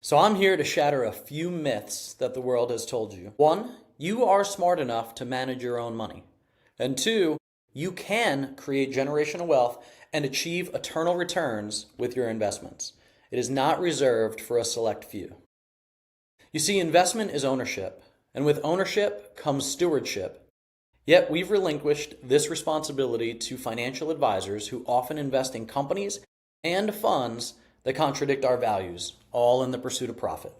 So I'm here to shatter a few myths that the world has told you. One, you are smart enough to manage your own money. And two, you can create generational wealth and achieve eternal returns with your investments. It is not reserved for a select few. You see, investment is ownership, and with ownership comes stewardship. Yet we've relinquished this responsibility to financial advisors who often invest in companies and funds that contradict our values, all in the pursuit of profit.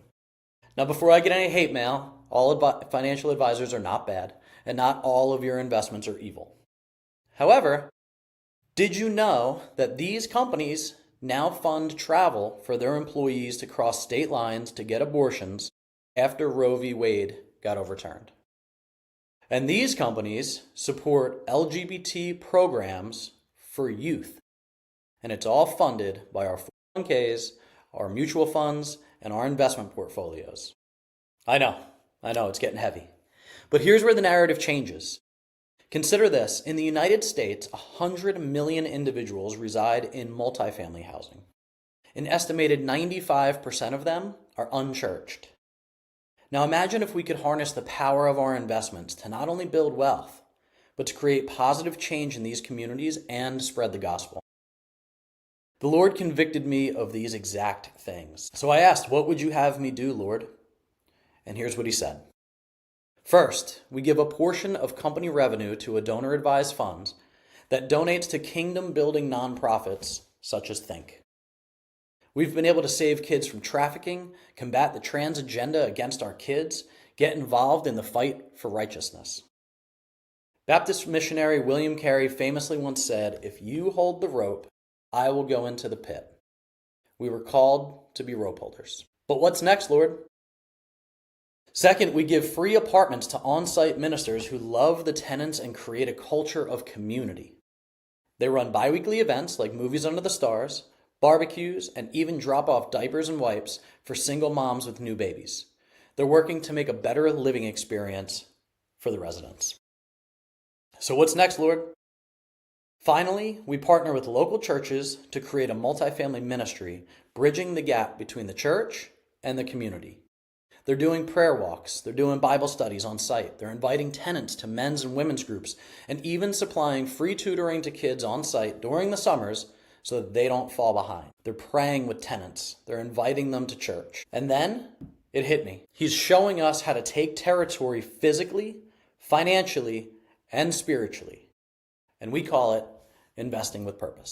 Now, before I get any hate mail, all financial advisors are not bad, and not all of your investments are evil. However, did you know that these companies now fund travel for their employees to cross state lines to get abortions after Roe v. Wade got overturned? And these companies support LGBT programs for youth. And it's all funded by our 401ks, our mutual funds, and our investment portfolios. I know, it's getting heavy. But here's where the narrative changes. Consider this. In the United States, 100 million individuals reside in multifamily housing. An estimated 95% of them are unchurched. Now imagine if we could harness the power of our investments to not only build wealth, but to create positive change in these communities and spread the gospel. The Lord convicted me of these exact things. So I asked, what would you have me do, Lord? And here's what he said. First, we give a portion of company revenue to a donor-advised fund that donates to kingdom-building nonprofits such as Think. We've been able to save kids from trafficking, combat the trans agenda against our kids, get involved in the fight for righteousness. Baptist missionary William Carey famously once said, "If you hold the rope, I will go into the pit." We were called to be rope holders. But what's next, Lord? Second, we give free apartments to on-site ministers who love the tenants and create a culture of community. They run bi-weekly events like Movies Under the Stars, barbecues, and even drop off diapers and wipes for single moms with new babies. They're working to make a better living experience for the residents. So what's next, Lord? Finally, we partner with local churches to create a multifamily ministry, bridging the gap between the church and the community. They're doing prayer walks, they're doing Bible studies on site, they're inviting tenants to men's and women's groups, and even supplying free tutoring to kids on site during the summers so that they don't fall behind. They're praying with tenants, they're inviting them to church. And then it hit me. He's showing us how to take territory physically, financially, and spiritually. And we call it investing with purpose.